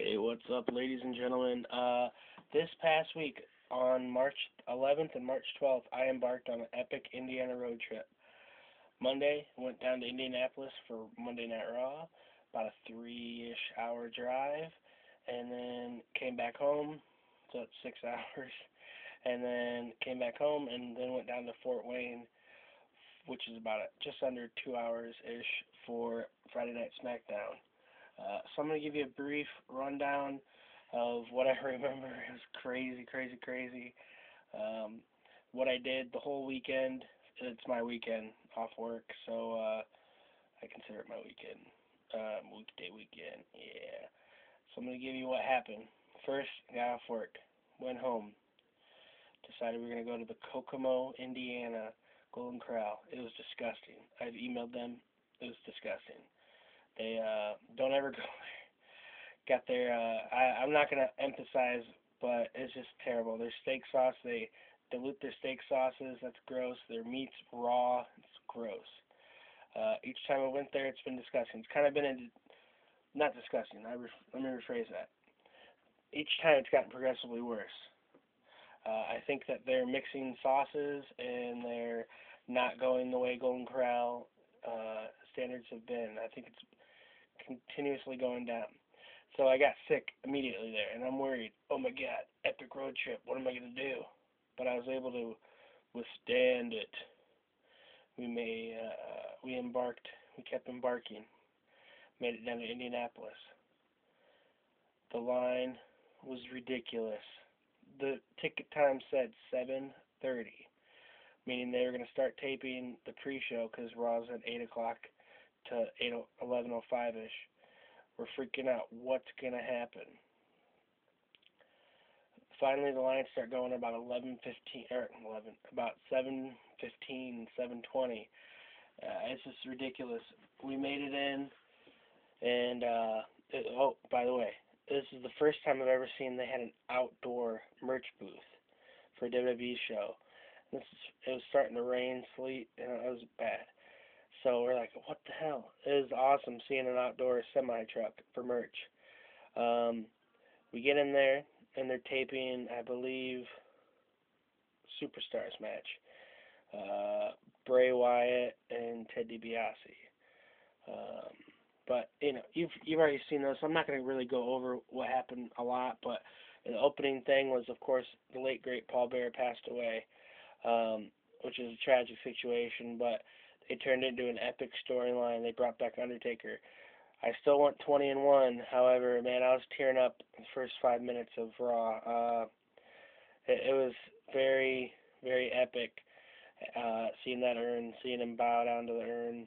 Hey, what's up, ladies and gentlemen? This past week, on March 11th and March 12th, I embarked on an epic Indiana road trip. Monday, went down to Indianapolis for Monday Night Raw, about a three-ish hour drive, and then came back home, so it's 6 hours, and then came back home, and then went down to Fort Wayne, which is about just under 2 hours-ish for Friday Night Smackdown. So I'm going to give you a brief rundown of what I remember. It was crazy, crazy, crazy. What I did the whole weekend. It's my weekend off work, so I consider it my weekend. Weekday weekend, yeah. So I'm going to give you what happened. First, got off work, went home, decided we were going to go to the Kokomo, Indiana Golden Corral. It was disgusting. I've emailed them. It was disgusting. They don't ever go there. Got there. I'm not going to emphasize, but it's just terrible. Their steak sauce, they dilute their steak sauces. That's gross. Their meat's raw. It's gross. Each time I went there, it's been disgusting. It's kind of been not disgusting. Let me rephrase that. Each time, it's gotten progressively worse. I think that they're mixing sauces and they're not going the way Golden Corral standards have been. I think it's continuously going down. So I got sick immediately there, and I'm worried. Oh my God, epic road trip. What am I going to do? But I was able to withstand it. We embarked. We kept embarking. Made it down to Indianapolis. The line was ridiculous. The ticket time said 7:30, meaning they were going to start taping the pre-show because Raw's at 8 o'clock to 11:05-ish. We're freaking out. What's going to happen? Finally, the lines start going about 7:15, 7:20. It's just ridiculous. We made it in, and oh, by the way, this is the first time I've ever seen they had an outdoor merch booth for a WWE show. It was starting to rain, sleet, and it was bad. So we're like, what the hell? It was awesome seeing an outdoor semi-truck for merch. We get in there, and they're taping, I believe, Superstars match. Bray Wyatt and Ted DiBiase. But, you know, you've already seen those, so I'm not going to really go over what happened a lot, but the opening thing was, of course, the late, great Paul Bearer passed away, which is a tragic situation, but it turned into an epic storyline. They brought back Undertaker. I still want 20-1. However, man, I was tearing up the first 5 minutes of Raw. It was very, very epic. Seeing that urn, seeing him bow down to the urn,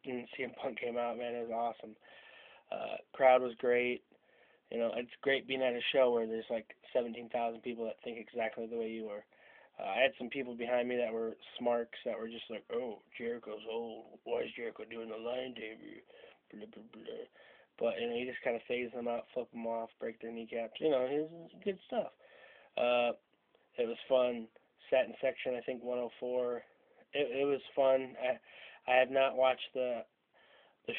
and CM Punk came out, man, it was awesome. Crowd was great. You know, it's great being at a show where there's like 17,000 people that think exactly the way you are. I had some people behind me that were smarks that were just like, oh, Jericho's old. Why is Jericho doing the lion debut? Blah, blah, blah. But, you know, you just kind of phase them out, flip them off, break their kneecaps. You know, it's good stuff. It was fun. Sat in section, I think, 104. It was fun. I have not watched the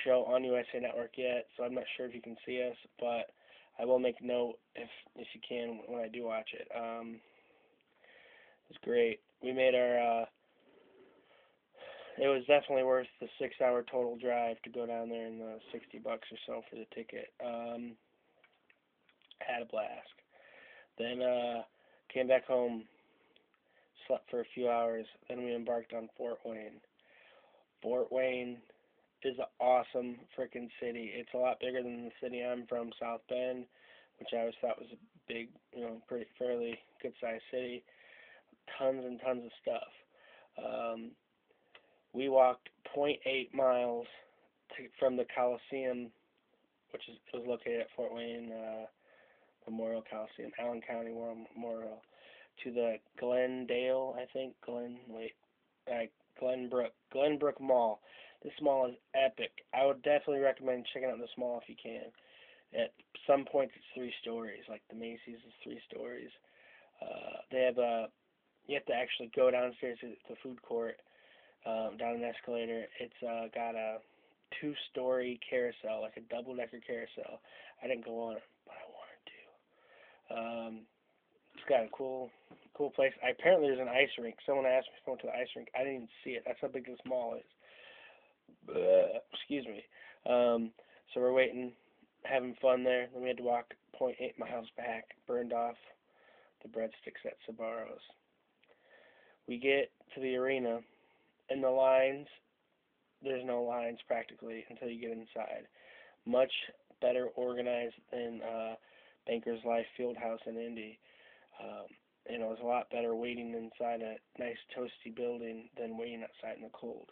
show on USA Network yet, so I'm not sure if you can see us, but I will make note if you can when I do watch it. It was great. We made our, it was definitely worth the 6-hour total drive to go down there and $60 or so for the ticket. Had a blast. Then came back home, slept for a few hours, then we embarked on Fort Wayne. Fort Wayne is an awesome freaking city. It's a lot bigger than the city I'm from, South Bend, which I always thought was a big, you know, pretty fairly good-sized city. Tons and tons of stuff. We walked 0.8 miles from the Coliseum, which was located at Fort Wayne Memorial Coliseum, Allen County War Memorial, to the Glendale, I think, Glenbrook Mall. This mall is epic. I would definitely recommend checking out this mall if you can. At some points, it's 3 stories, like the Macy's is 3 stories. They have you have to actually go downstairs to the food court, down an escalator. It's got a 2-story carousel, like a double-decker carousel. I didn't go on it, but I wanted to. It's got a cool place. Apparently there's an ice rink. Someone asked me if I went to the ice rink. I didn't even see it. That's how big this mall is. Excuse me. So we're waiting, having fun there. Then we had to walk 0.8 miles back. Burned off the breadsticks at Sbarro's. We get to the arena, and the lines, there's no lines practically until you get inside. Much better organized than Bankers Life Fieldhouse in Indy. It was a lot better waiting inside a nice toasty building than waiting outside in the cold.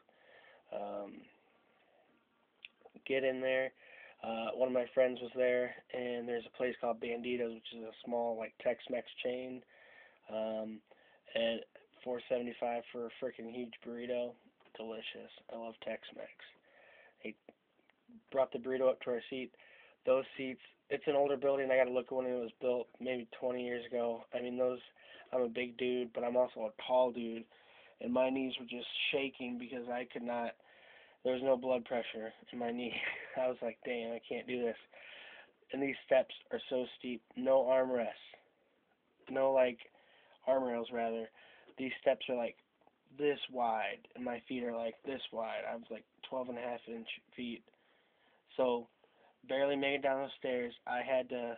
Get in there. One of my friends was there, and there's a place called Banditos, which is a small like Tex-Mex chain, and $4.75 for a freaking huge burrito. Delicious. I love Tex-Mex. They brought the burrito up to our seat. Those seats, it's an older building. I got to look at when it was built, maybe 20 years ago. I mean, I'm a big dude, but I'm also a tall dude, and my knees were just shaking because I could not, there was no blood pressure in my knee. I was like, dang, I can't do this. And these steps are so steep. No armrests. No, like, armrails, rather. These steps are like this wide, and my feet are like this wide. I was like 12.5-inch feet. So, barely made it down the stairs. I had to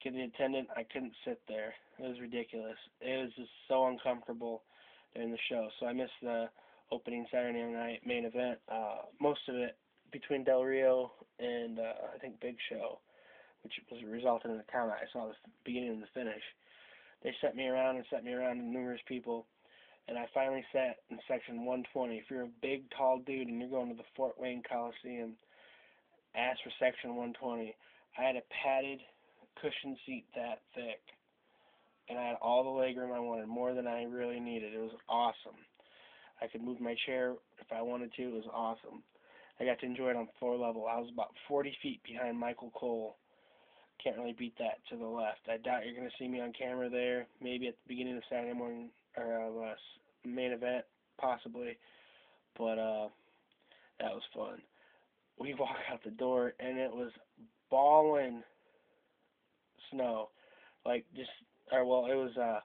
get the attendant. I couldn't sit there. It was ridiculous. It was just so uncomfortable during the show. So I missed the opening Saturday night main event. Most of it between Del Rio and I think Big Show, which was resulted in a count. I saw the beginning and the finish. They set me around and numerous people, and I finally sat in section 120. If you're a big, tall dude and you're going to the Fort Wayne Coliseum, ask for section 120. I had a padded cushion seat that thick, and I had all the legroom I wanted, more than I really needed. It was awesome. I could move my chair if I wanted to. It was awesome. I got to enjoy it on floor level. I was about 40 feet behind Michael Cole. Can't really beat that to the left. I doubt you're going to see me on camera there. Maybe at the beginning of Saturday morning, or main event, possibly. But that was fun. We walked out the door, and it was balling snow. Like, it was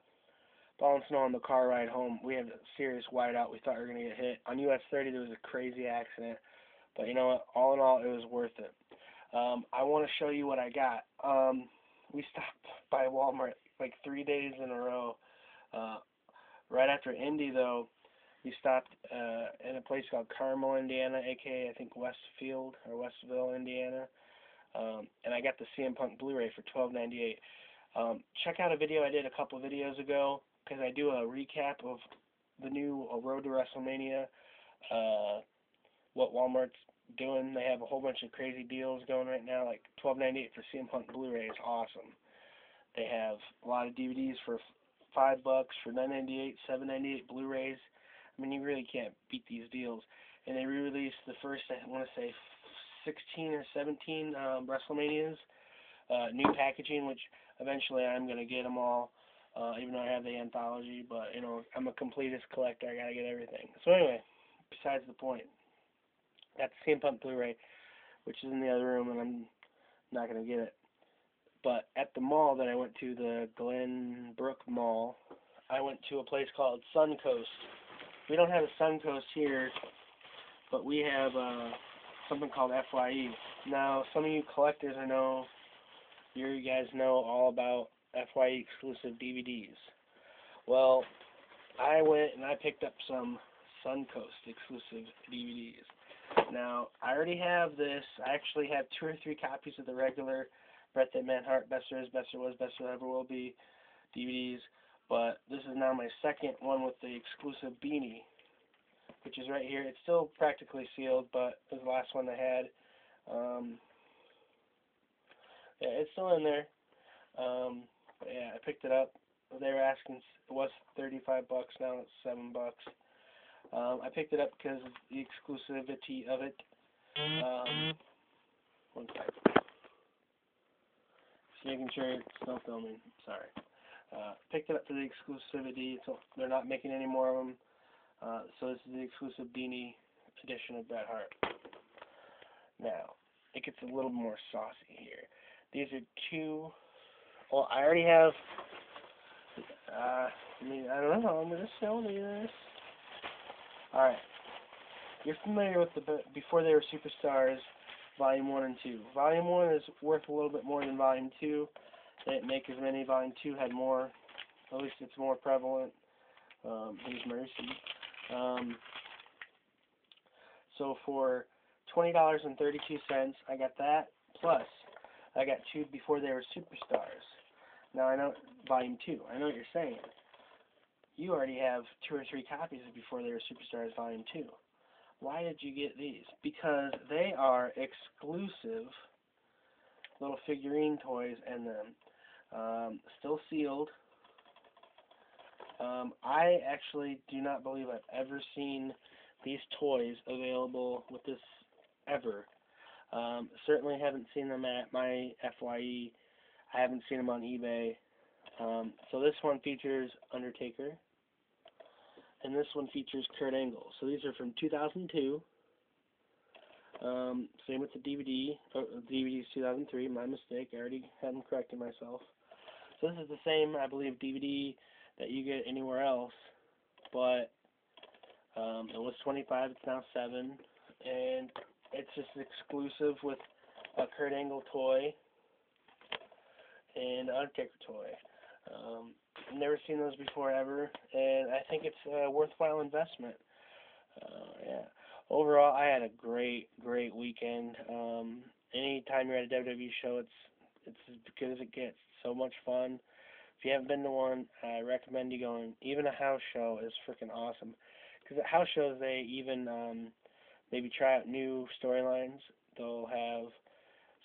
balling snow on the car ride home. We had a serious whiteout. We thought we were going to get hit. On US 30, there was a crazy accident. But you know what? All in all, it was worth it. I want to show you what I got. We stopped by Walmart like 3 days in a row. Right after Indy, though, we stopped in a place called Carmel, Indiana, a.k.a. I think Westfield or Westville, Indiana. And I got the CM Punk Blu-ray for $12.98. Check out a video I did a couple videos ago, because I do a recap of the new Road to WrestleMania, what Walmart's doing. They have a whole bunch of crazy deals going right now, like $12.98 for CM Punk Blu-ray is awesome. They have a lot of DVDs for $5, for $9.98, $7.98 Blu-rays. I mean, you really can't beat these deals. And they re-released the first, I want to say, 16 or 17 WrestleManias, new packaging, which eventually I'm going to get them all, even though I have the anthology. But, you know, I'm a completist collector. I got to get everything. So anyway, besides the point. Got the CM Punk Blu-ray, which is in the other room, and I'm not going to get it. But at the mall that I went to, the Glenbrook Mall, I went to a place called Suncoast. We don't have a Suncoast here, but we have something called FYE. Now, some of you collectors you guys know all about FYE exclusive DVDs. Well, I went and I picked up some Suncoast exclusive DVDs. Now, I already have this. I actually have 2 or 3 copies of the regular Bret the Man Hart, Best There Is, Best There Was, Best There Ever Will Be DVDs, but this is now my second one with the exclusive beanie, which is right here. It's still practically sealed, but it was the last one I had. Yeah, it's still in there. But yeah, I picked it up. They were asking, it was $35, now it's $7. I picked it up because of the exclusivity of it. One second. Just making sure it's still filming. Sorry. Picked it up for the exclusivity, so they're not making any more of them. So this is the exclusive beanie edition of Bret Hart. Now, it gets a little more saucy here. These are two, well, I already have, I don't know, I'm just showing you this. Alright, you're familiar with the Before They Were Superstars, Volume 1 and 2. Volume 1 is worth a little bit more than Volume 2. They didn't make as many. Volume 2 had more, at least it's more prevalent. Here's Mercy. So for $20.32, I got that, plus I got two Before They Were Superstars. Now I know, Volume 2, I know what you're saying. You already have 2 or 3 copies of Before They Were Superstars Volume 2. Why did you get these? Because they are exclusive little figurine toys in them. Still sealed. I actually do not believe I've ever seen these toys available with this ever. Certainly haven't seen them at my FYE. I haven't seen them on eBay. So this one features Undertaker, and this one features Kurt Angle. So these are from 2002. Same with the DVD. Oh, the DVD is 2003. My mistake. I already hadn't corrected myself. So this is the same, I believe, DVD that you get anywhere else, but it was 25. It's now 7, and it's just exclusive with a Kurt Angle toy and an Undertaker toy. Never seen those before ever, and I think it's a worthwhile investment. Yeah. Overall, I had a great weekend. Anytime you're at a WWE show, it's as good as it gets. So much fun. If you haven't been to one, I recommend you going. Even a house show is freaking awesome. Because at house shows, they even maybe try out new storylines. They'll have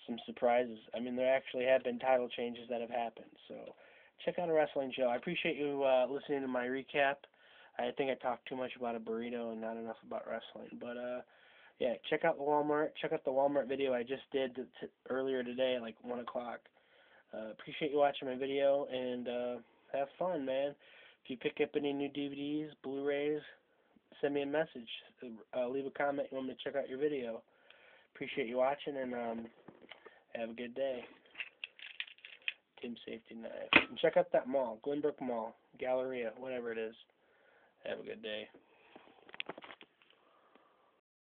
some surprises. I mean, there actually have been title changes that have happened. So check out a wrestling show. I appreciate you listening to my recap. I think I talked too much about a burrito and not enough about wrestling. But, yeah, check out the Walmart. Check out the Walmart video I just did earlier today at like 1 o'clock. Appreciate you watching my video, and have fun, man. If you pick up any new DVDs, Blu-rays, send me a message. Leave a comment you want me to check out your video. Appreciate you watching, and have a good day. Tim Safety Knife. And check out that mall, Glenbrook Mall, Galleria, whatever it is. Have a good day.